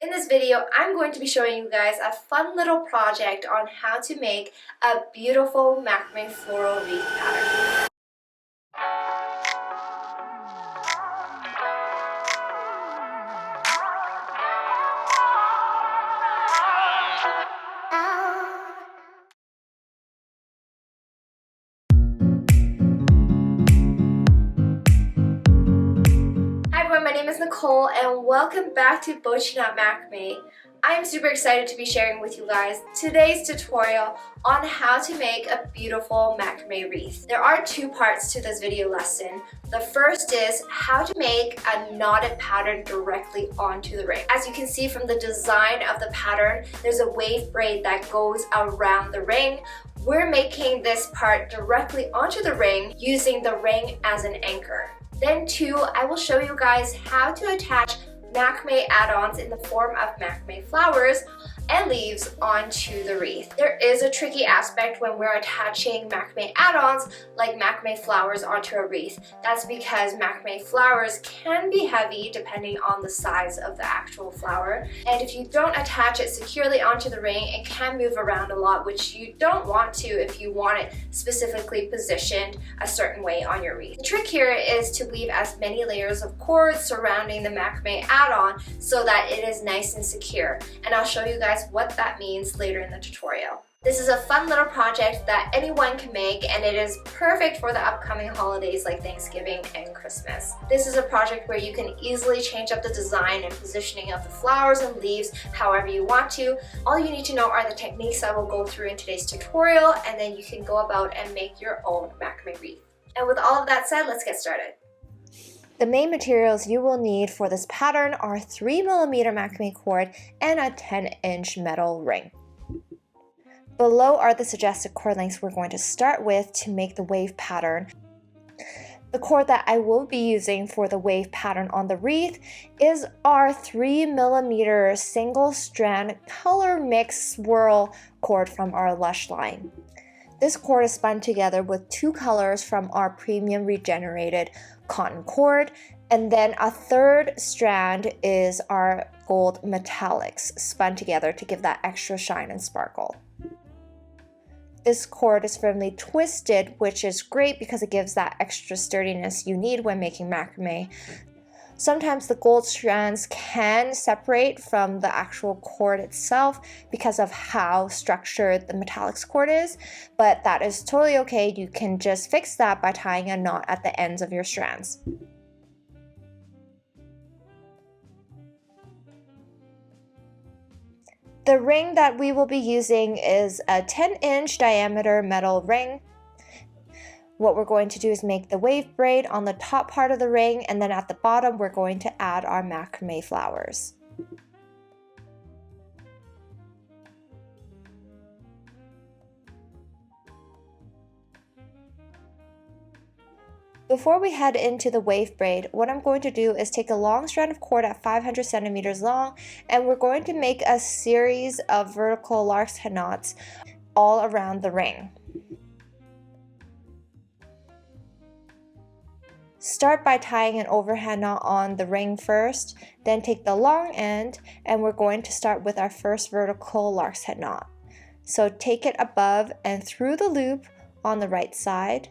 In this video, I'm going to be showing you guys a fun little project on how to make a beautiful macrame floral wreath pattern. Hi everyone, my name is Nicole and welcome back to Bochinat Macrame. I am super excited to be sharing with you guys today's tutorial on how to make a beautiful macrame wreath. There are two parts to this video lesson. The first is how to make a knotted pattern directly onto the ring. As you can see from the design of the pattern, there's a wave braid that goes around the ring. We're making this part directly onto the ring using the ring as an anchor. Then two, I will show you guys how to attach macrame add-ons in the form of macrame flowers and leaves onto the wreath. There is a tricky aspect when we're attaching macrame add-ons like macrame flowers onto a wreath. That's because macrame flowers can be heavy depending on the size of the actual flower. And if you don't attach it securely onto the ring, it can move around a lot, which you don't want to if you want it specifically positioned a certain way on your wreath. The trick here is to weave as many layers of cord surrounding the macrame add-on so that it is nice and secure. And I'll show you guys what that means later in the tutorial. This is a fun little project that anyone can make, and it is perfect for the upcoming holidays like Thanksgiving and Christmas. This is a project where you can easily change up the design and positioning of the flowers and leaves however you want to. All you need to know are the techniques I will go through in today's tutorial, and then you can go about and make your own macrame wreath. And with all of that said, let's get started. The main materials you will need for this pattern are 3mm macrame cord and a 10-inch metal ring. Below are the suggested cord lengths we're going to start with to make the wave pattern. The cord that I will be using for the wave pattern on the wreath is our 3mm single strand color mix swirl cord from our Lush line. This cord is spun together with two colors from our premium regenerated cotton cord, and then a third strand is our gold metallics spun together to give that extra shine and sparkle. This cord is firmly twisted, which is great because it gives that extra sturdiness you need when making macrame. Sometimes the gold strands can separate from the actual cord itself because of how structured the metallics cord is, but that is totally okay. You can just fix that by tying a knot at the ends of your strands. The ring that we will be using is a 10-inch diameter metal ring. What we're going to do is make the wave braid on the top part of the ring, and then at the bottom we're going to add our macrame flowers. Before we head into the wave braid, what I'm going to do is take a long strand of cord at 500 centimeters long, and we're going to make a series of vertical lark's head knots all around the ring. Start by tying an overhand knot on the ring first, then take the long end, and we're going to start with our first vertical lark's head knot. So take it above and through the loop on the right side.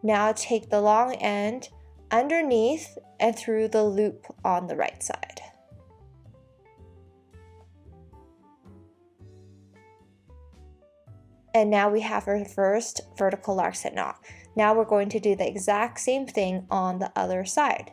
Now take the long end underneath and through the loop on the right side. And now we have our first vertical lark's head knot. Now we're going to do the exact same thing on the other side.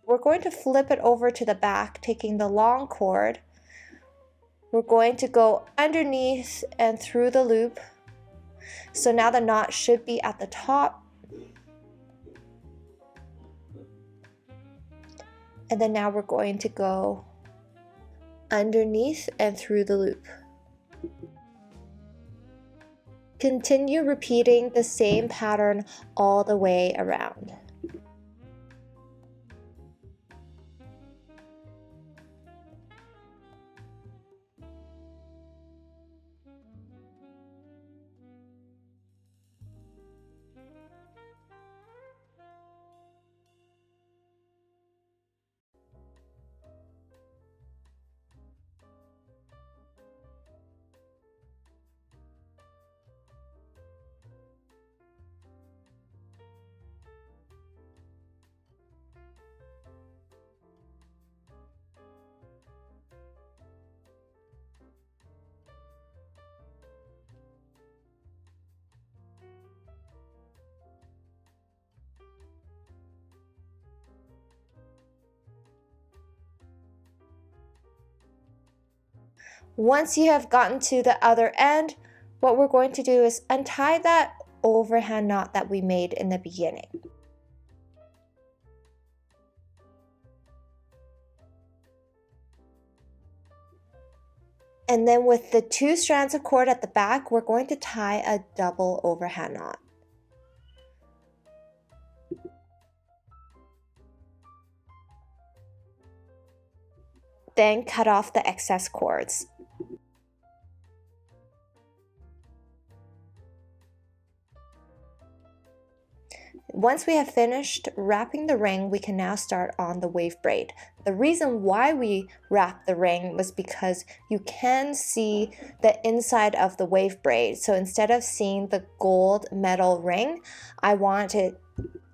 We're going to flip it over to the back, taking the long cord. We're going to go underneath and through the loop. So now the knot should be at the top. And then now we're going to go underneath and through the loop. Continue repeating the same pattern all the way around. Once you have gotten to the other end, what we're going to do is untie that overhand knot that we made in the beginning. And then with the 2 strands of cord at the back, we're going to tie a double overhand knot. Then cut off the excess cords. Once we have finished wrapping the ring, we can now start on the wave braid. The reason why we wrapped the ring was because you can see the inside of the wave braid. So instead of seeing the gold metal ring, I wanted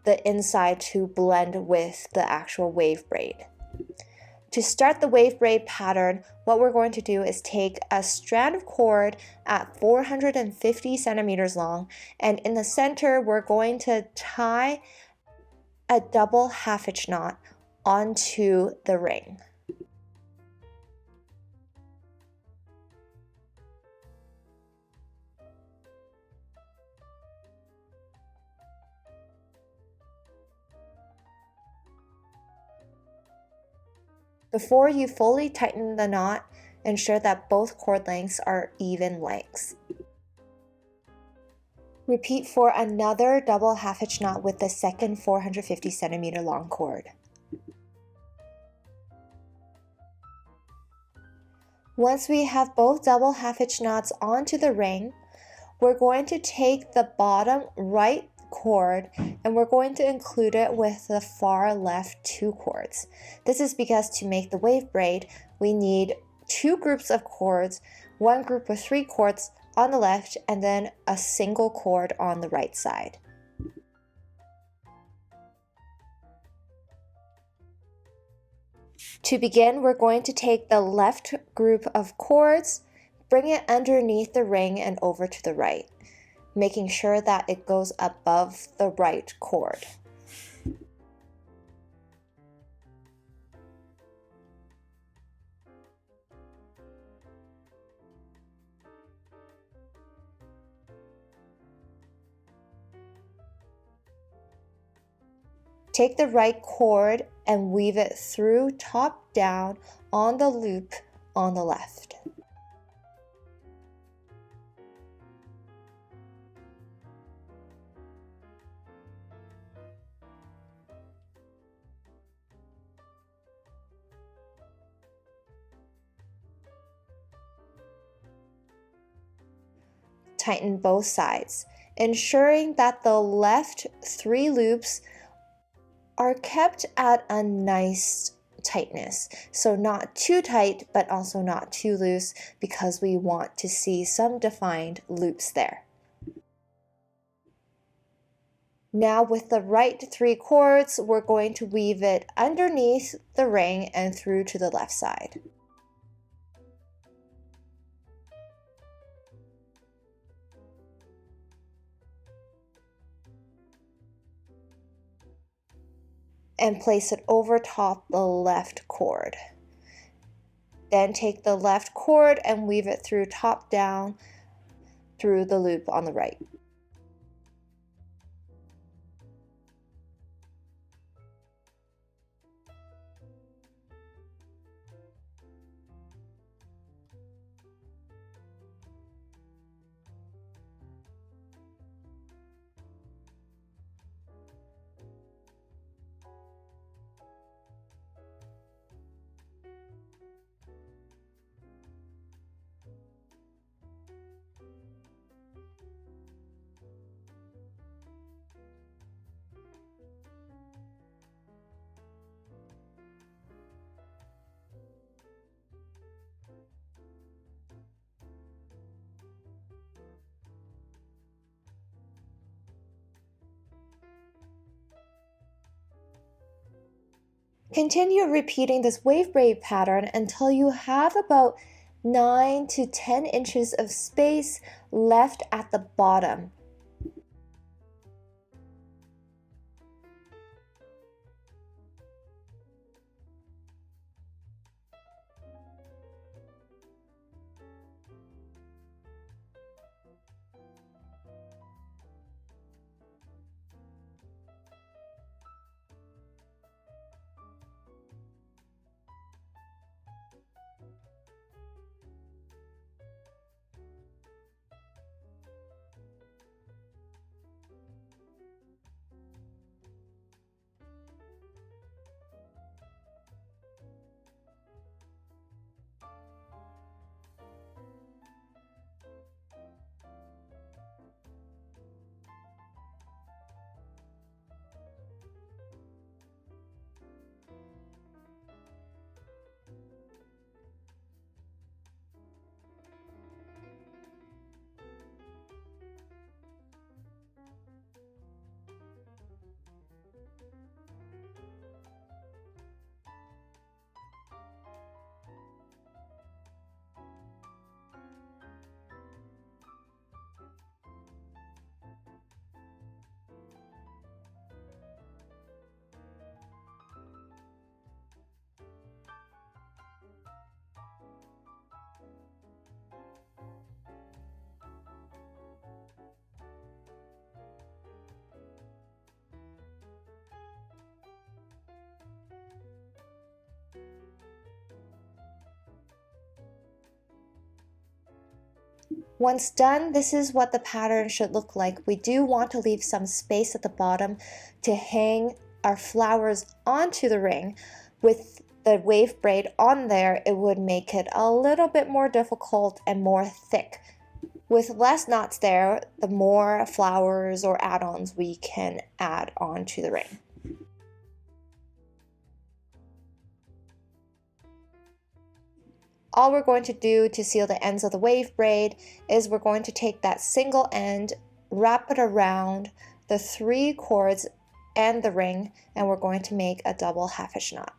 the inside to blend with the actual wave braid. To start the wave braid pattern, what we're going to do is take a strand of cord at 450 centimeters long, and in the center we're going to tie a double half hitch knot onto the ring. Before you fully tighten the knot, ensure that both cord lengths are even lengths. Repeat for another double half hitch knot with the second 450 centimeter long cord. Once we have both double half hitch knots onto the ring, we're going to take the bottom right cord and we're going to include it with the far left 2 cords. This is because to make the wave braid, we need 2 groups of cords, one group with 3 cords on the left and then a single cord on the right side. To begin, we're going to take the left group of cords, bring it underneath the ring and over to the right, making sure that it goes above the right cord. Take the right cord and weave it through top down on the loop on the left. Tighten both sides, ensuring that the left 3 loops are kept at a nice tightness. So not too tight, but also not too loose because we want to see some defined loops there. Now with the right 3 cords, we're going to weave it underneath the ring and through to the left side. And place it over top the left cord. Then take the left cord and weave it through top down through the loop on the right. Continue repeating this wave braid pattern until you have about 9 to 10 inches of space left at the bottom. Once done, this is what the pattern should look like. We do want to leave some space at the bottom to hang our flowers onto the ring. With the wave braid on there, it would make it a little bit more difficult and more thick. With less knots there, the more flowers or add-ons we can add onto the ring. All we're going to do to seal the ends of the wave braid is we're going to take that single end, wrap it around the 3 cords and the ring, and we're going to make a double half hitch knot.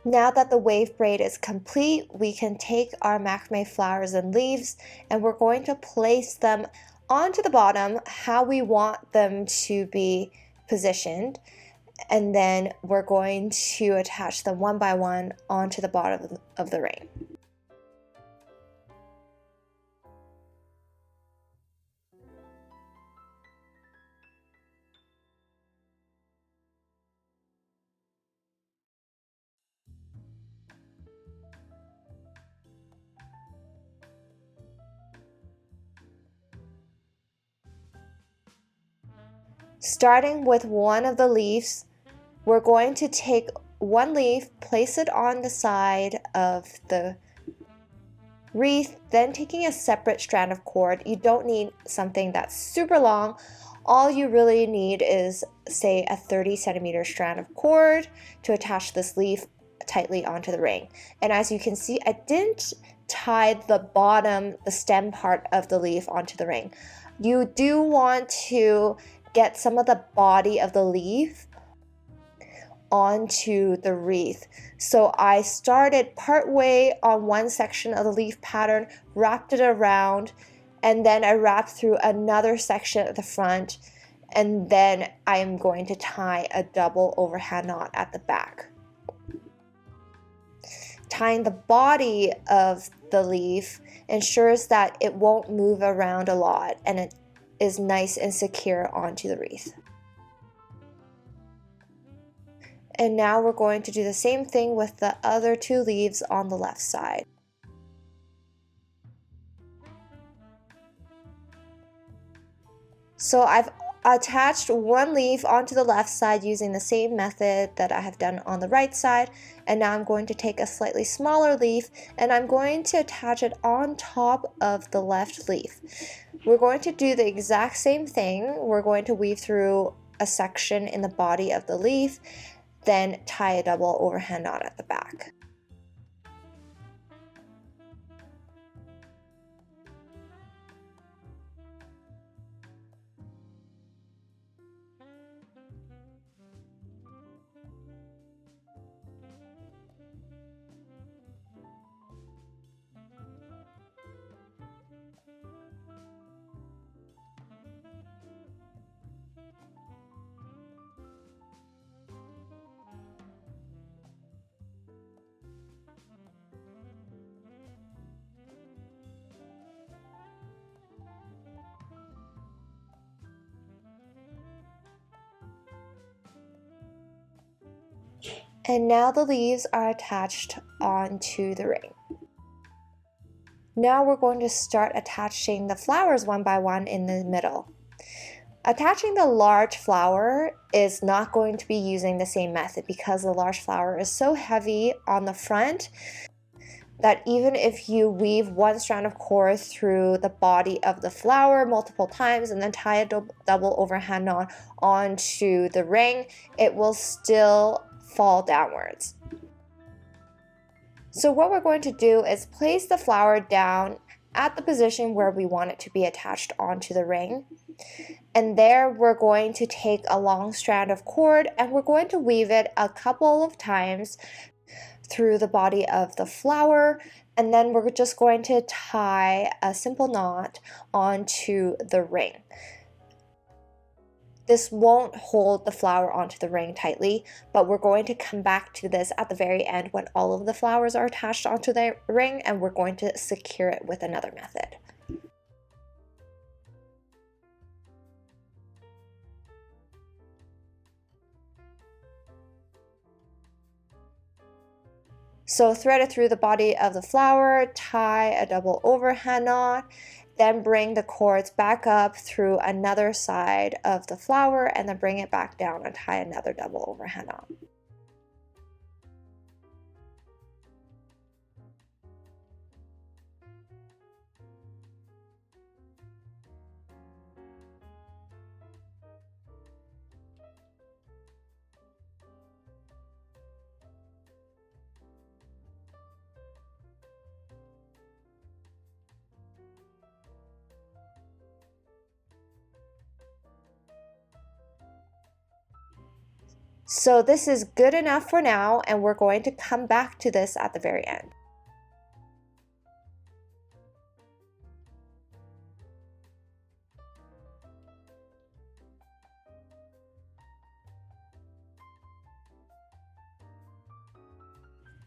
Now that the wave braid is complete, we can take our macrame flowers and leaves and we're going to place them onto the bottom how we want them to be positioned, and then we're going to attach them one by one onto the bottom of the ring. Starting with one of the leaves, we're going to take one leaf, place it on the side of the wreath, then taking a separate strand of cord. You don't need something that's super long. All you really need is, say, a 30-centimeter strand of cord to attach this leaf tightly onto the ring. And as you can see, I didn't tie the bottom, the stem part of the leaf onto the ring. You do want to get some of the body of the leaf onto the wreath. So I started part way on one section of the leaf pattern, wrapped it around, and then I wrapped through another section at the front, and then I am going to tie a double overhand knot at the back. Tying the body of the leaf ensures that it won't move around a lot and it is nice and secure onto the wreath. And now we're going to do the same thing with the other 2 leaves on the left side. So I've attached one leaf onto the left side using the same method that I have done on the right side, and now I'm going to take a slightly smaller leaf and I'm going to attach it on top of the left leaf. We're going to do the exact same thing. We're going to weave through a section in the body of the leaf, then tie a double overhand knot at the back. And now the leaves are attached onto the ring. Now we're going to start attaching the flowers one by one in the middle. Attaching the large flower is not going to be using the same method because the large flower is so heavy on the front that even if you weave one strand of cord through the body of the flower multiple times and then tie a double overhand knot onto the ring, it will still fall downwards. So what we're going to do is place the flower down at the position where we want it to be attached onto the ring. And there we're going to take a long strand of cord and we're going to weave it a couple of times through the body of the flower, And then we're just going to tie a simple knot onto the ring. This won't hold the flower onto the ring tightly, but we're going to come back to this at the very end when all of the flowers are attached onto the ring, and we're going to secure it with another method. So thread it through the body of the flower, tie a double overhand knot, then bring the cords back up through another side of the flower, and then bring it back down and tie another double overhand knot. So this is good enough for now, and we're going to come back to this at the very end.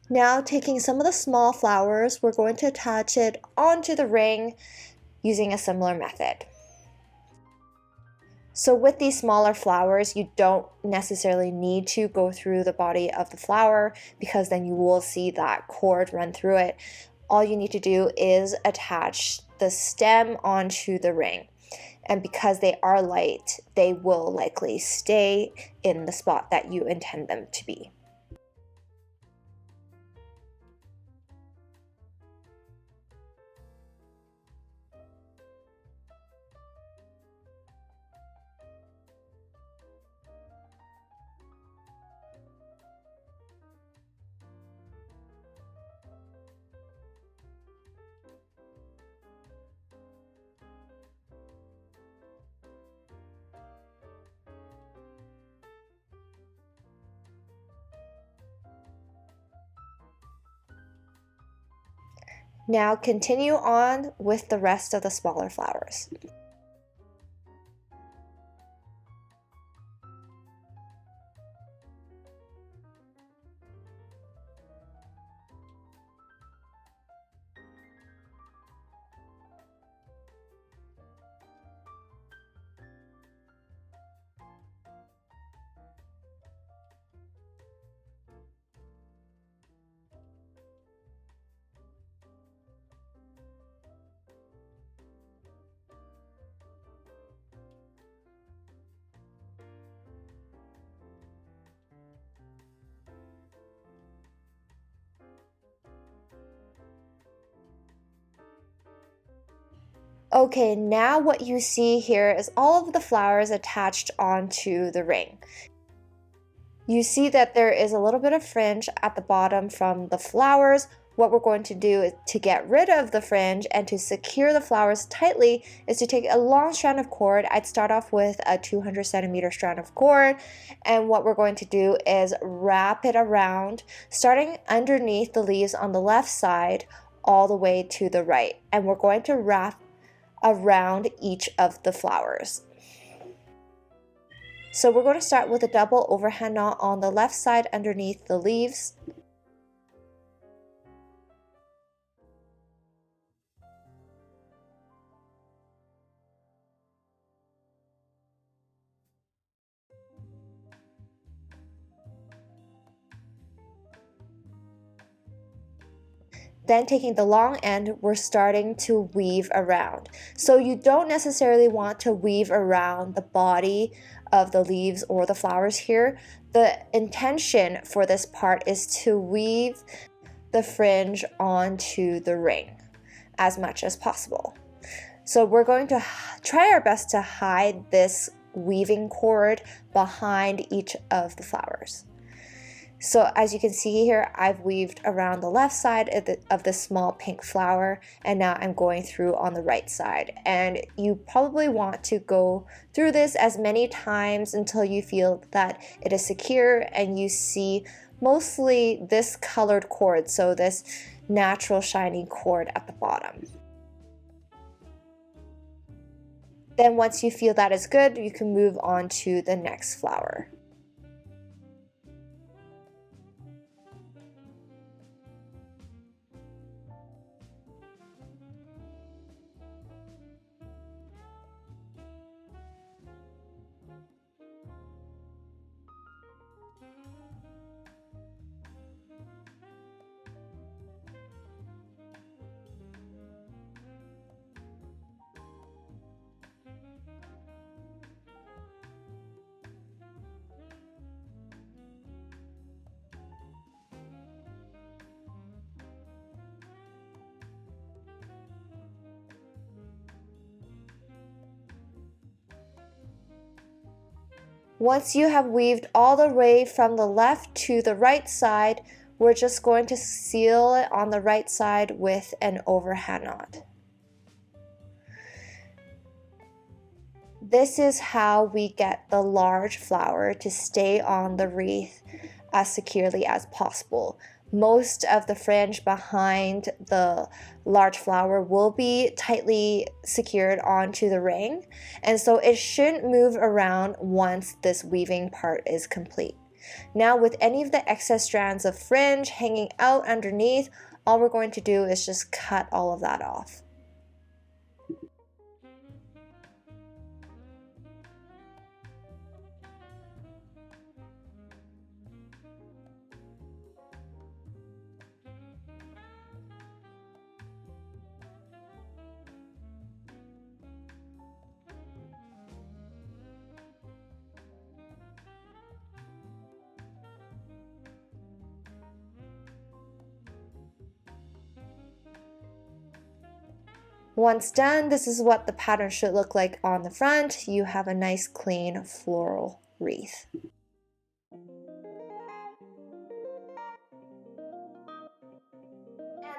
Now taking some of the small flowers, we're going to attach it onto the ring using a similar method. So with these smaller flowers, you don't necessarily need to go through the body of the flower, because then you will see that cord run through it. All you need to do is attach the stem onto the ring. And because they are light, they will likely stay in the spot that you intend them to be. Now continue on with the rest of the smaller flowers. Okay, now what you see here is all of the flowers attached onto the ring. You see that there is a little bit of fringe at the bottom from the flowers. What we're going to do is to get rid of the fringe and to secure the flowers tightly is to take a long strand of cord. I'd start off with a 200 centimeter strand of cord, and what we're going to do is wrap it around, starting underneath the leaves on the left side all the way to the right, and we're going to wrap around each of the flowers. So we're going to start with a double overhand knot on the left side underneath the leaves. Then taking the long end, we're starting to weave around. So you don't necessarily want to weave around the body of the leaves or the flowers here. The intention for this part is to weave the fringe onto the ring as much as possible. So we're going to try our best to hide this weaving cord behind each of the flowers. So as you can see here, I've weaved around the left side of the small pink flower, and now I'm going through on the right side. And you probably want to go through this as many times until you feel that it is secure and you see mostly this colored cord, so this natural shiny cord at the bottom. Then once you feel that is good, you can move on to the next flower. Once you have weaved all the way from the left to the right side, we're just going to seal it on the right side with an overhand knot. This is how we get the large flower to stay on the wreath as securely as possible. Most of the fringe behind the large flower will be tightly secured onto the ring, and so it shouldn't move around once this weaving part is complete. Now with any of the excess strands of fringe hanging out underneath, all we're going to do is just cut all of that off. Once done, this is what the pattern should look like on the front. You have a nice clean floral wreath. And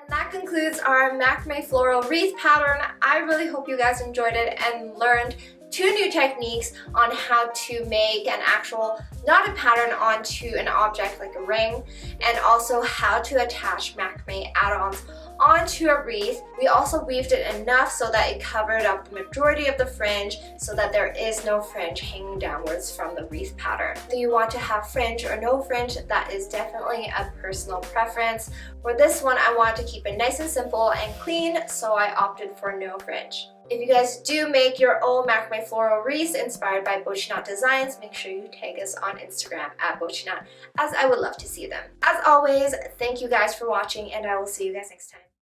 that concludes our macrame floral wreath pattern. I really hope you guys enjoyed it and learned 2 new techniques on how to make an actual knotted pattern onto an object like a ring, and also how to attach macrame add-ons onto a wreath. We also weaved it enough so that it covered up the majority of the fringe so that there is no fringe hanging downwards from the wreath pattern. Do you want to have fringe or no fringe? That is definitely a personal preference. For this one, I wanted to keep it nice and simple and clean, so I opted for no fringe. If you guys do make your own macrame floral wreaths inspired by Bochinat designs, make sure you tag us on Instagram at Bochinat, as I would love to see them. As always, thank you guys for watching, and I will see you guys next time.